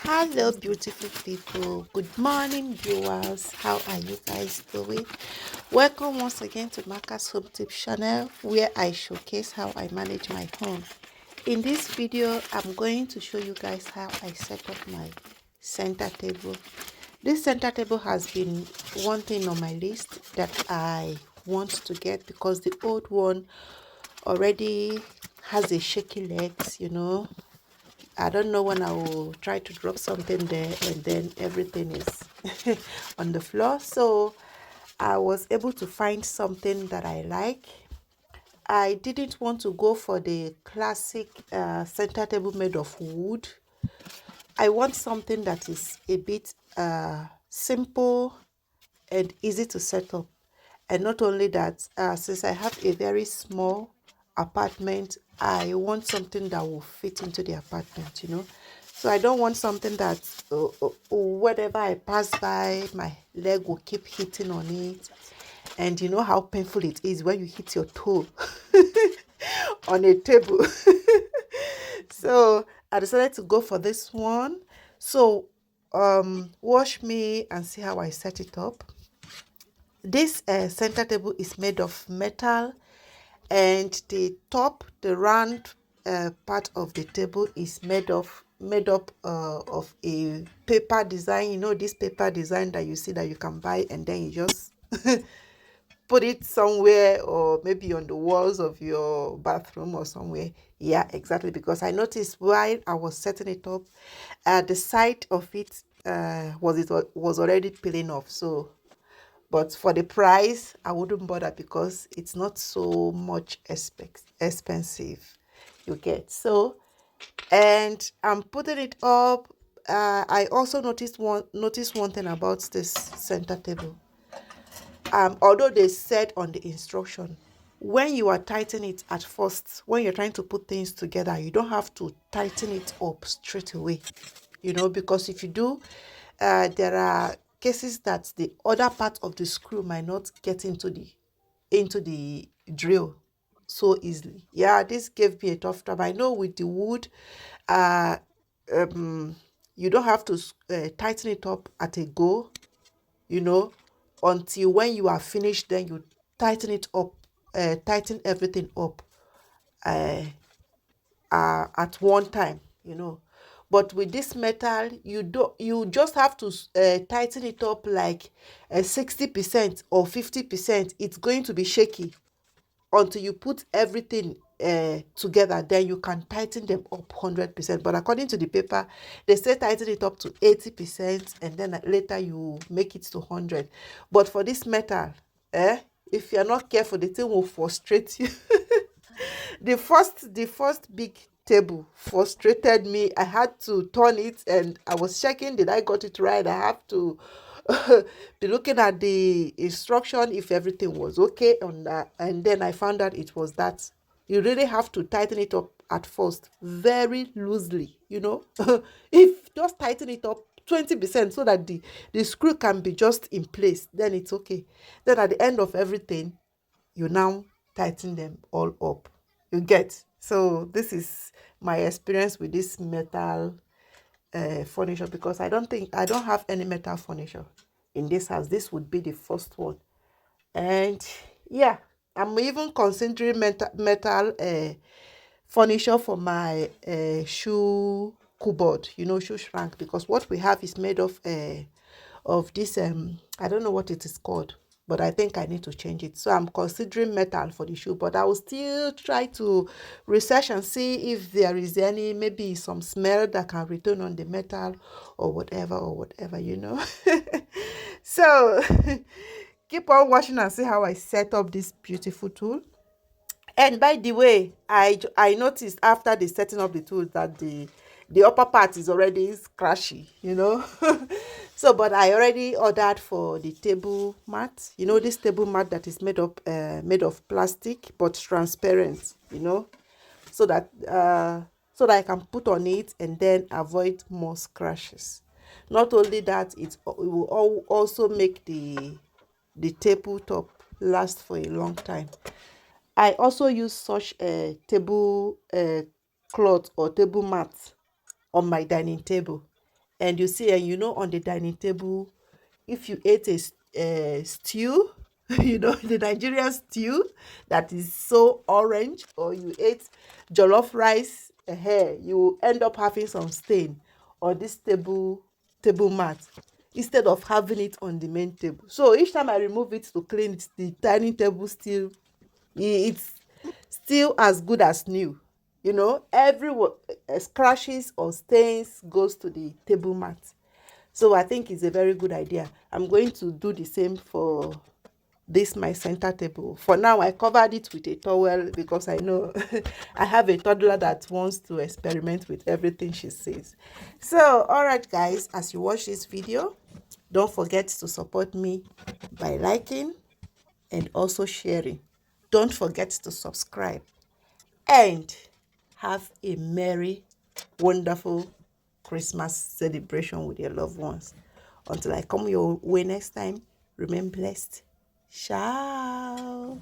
Hello, beautiful people. Good morning, viewers. How are you guys doing? Welcome once again to Marcus Home Tips channel, where I showcase how I manage my home. In this video, I'm going to show you guys how I set up my center table. This center table has been one thing on my list that I want to get because the old one already has a shaky legs. I don't know when I will try to drop something there and then everything is on the floor. So I was able to find something that I like. I didn't want to go for the classic center table made of wood. I want something that is a bit simple and easy to set up. And not only that, since I have a very small apartment, I want something that will fit into the apartment. So I don't want something that whenever I pass by, my leg will keep hitting on it. And you know how painful it is when you hit your toe on a table. So I decided to go for this one. So watch me and see how I set it up. This center table is made of metal, and the round part of the table is made up of a paper design. This paper design that you see that you can buy and then you just put it somewhere, or maybe on the walls of your bathroom or somewhere. Yeah, exactly, because I noticed while I was setting it up, the side of it was already peeling off. So but for the price, I wouldn't bother because it's not so much expensive, you get. So, and I'm putting it up. I also noticed one thing about this center table. Although they said on the instruction, when you are tightening it at first, when you're trying to put things together, you don't have to tighten it up straight away, because if you do, there are cases that the other part of the screw might not get into the drill so easily. Yeah, this gave me a tough time. I know with the wood, uh you don't have to tighten it up at a go, you know until when you are finished, then you tighten it up, tighten everything up uh, at one time. But with this metal, you just have to tighten it up like 60% or 50%. It's going to be shaky until you put everything together. Then you can tighten them up 100%. But according to the paper, they say tighten it up to 80%, and then later you make it to 100. But for this metal, if you're not careful, the thing will frustrate you. The first big table frustrated me. I had to turn it, and I was checking, did I got it right? I have to be looking at the instruction if everything was okay on that, and then I found out it was that you really have to tighten it up at first very loosely. If just tighten it up 20% so that the screw can be just in place, then it's okay. Then at the end of everything, you now tighten them all up, you get. So this is my experience with this metal furniture, because I don't have any metal furniture in this house. This would be the first one. And yeah, I'm even considering metal furniture for my shoe cupboard, shoe shrink, because what we have is made of this I don't know what it is called, but I think I need to change it. So I'm considering metal for the shoe, but I will still try to research and see if there is maybe some smell that can return on the metal, or whatever. So keep on watching and see how I set up this beautiful tool. And by the way, I noticed after the setting up the tool that the upper part is already scratchy. So, but I already ordered for the table mat. This table mat that is made of plastic but transparent. So that I can put on it and then avoid more scratches. Not only that, it will also make the tabletop last for a long time. I also use such a table cloth or table mat on my dining table, And you see, and you know, on the dining table, if you ate a stew, the Nigerian stew that is so orange, or you ate jollof rice, you end up having some stain on this table mat, instead of having it on the main table. So each time I remove it to clean it, the dining table still, it's still as good as new. Every scratches or stains goes to the table mat. So I think it's a very good idea. I'm going to do the same for this my center table. For now, I covered it with a towel because I know I have a toddler that wants to experiment with everything she sees. So, all right, guys, as you watch this video, don't forget to support me by liking and also sharing. Don't forget to subscribe and have a merry, wonderful Christmas celebration with your loved ones. Until I come your way next time, remain blessed. Ciao.